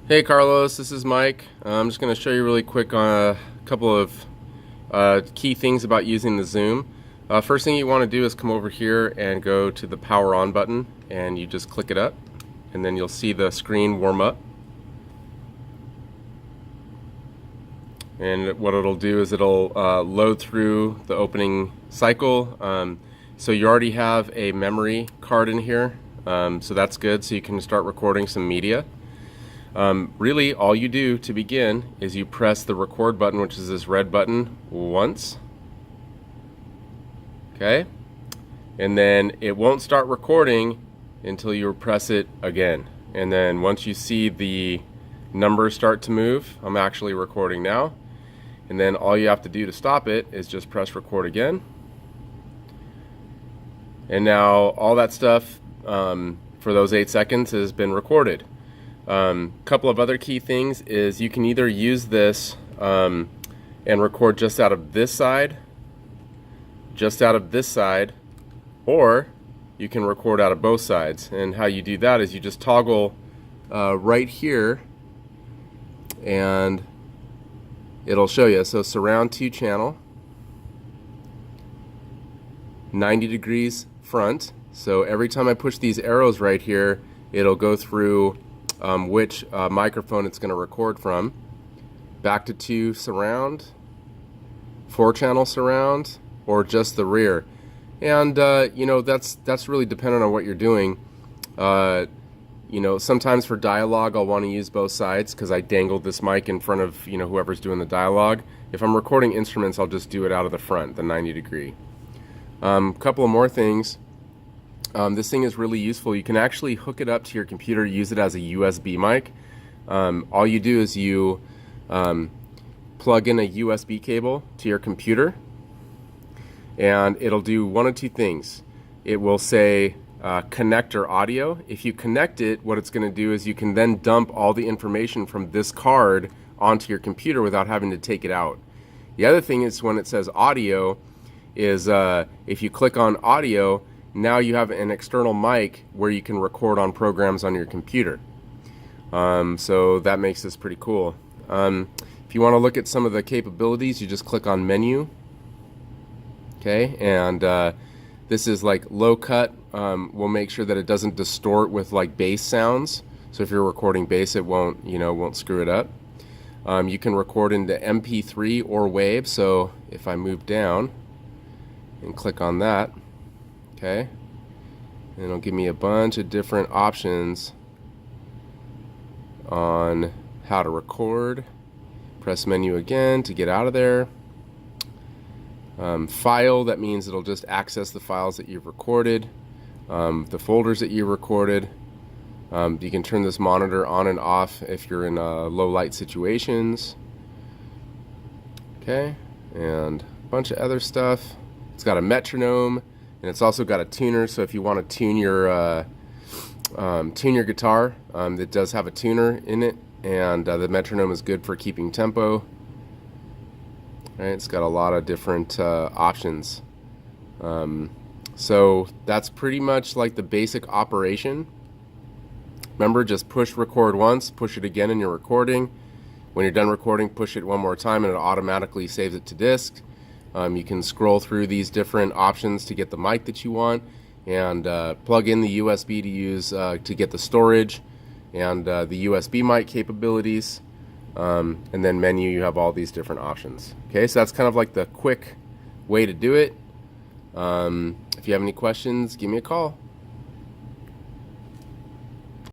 Hey Carlos, this is Mike. I'm just going to show you really quick on a couple of key things about using the Zoom. First thing you want to do is come over here and go to the power on button, and you just click it up, and then you'll see the screen warm up. And what it'll do is it'll load through the opening cycle. So you already have a memory card in here, so that's good, so you can start recording some media. Really, all you do to begin is you press the record button, which is this red button, once. Okay? And then it won't start recording until you press it again. And then once you see the numbers start to move, I'm actually recording now. And then all you have to do to stop it is just press record again. And now all that stuff for those 8 seconds has been recorded. Couple of other key things is you can either use this and record just out of this side, or you can record out of both sides. And how you do that is you just toggle right here and it'll show you. So surround 2 channel, 90 degrees front. So every time I push these arrows right here, it'll go through which microphone it's going to record from. Back to 2 surround, 4 channel surround, or just the rear. And you know, that's really dependent on what you're doing. You know, sometimes for dialogue I'll want to use both sides because I dangled this mic in front of, you know, whoever's doing the dialogue. If I'm recording instruments, I'll just do it out of the front, the 90 degree. Couple of more things. This thing is really useful. You can actually hook it up to your computer, use it as a USB mic. All you do is you plug in a USB cable to your computer, and it'll do one of 2 things. It will say connector audio. If you connect it, what it's going to do is you can then dump all the information from this card onto your computer without having to take it out. The other thing is when it says audio is if you click on audio, now you have an external mic where you can record on programs on your computer. So that makes this pretty cool. If you want to look at some of the capabilities, you just click on menu. Okay, and this is like low cut. We'll make sure that it doesn't distort with like bass sounds. So if you're recording bass, it won't, you know, won't screw it up. You can record into MP3 or WAV. So if I move down and click on that, okay, and it'll give me a bunch of different options on how to record. Press menu again to get out of there. File, that means it'll just access the files that you've recorded, the folders that you recorded. You can turn this monitor on and off if you're in low light situations. Okay, and a bunch of other stuff. It's got a metronome, and it's also got a tuner. So if you want to tune your guitar, it does have a tuner in it, and the metronome is good for keeping tempo. Right, it's got a lot of different options. So that's pretty much like the basic operation. Remember, just push record once, push it again in your recording. When you're done recording, push it one more time and it automatically saves it to disk. You can scroll through these different options to get the mic that you want, and plug in the USB to use to get the storage and the USB mic capabilities. And then menu, you have all these different options. Okay, so that's kind of like the quick way to do it. If you have any questions, give me a call.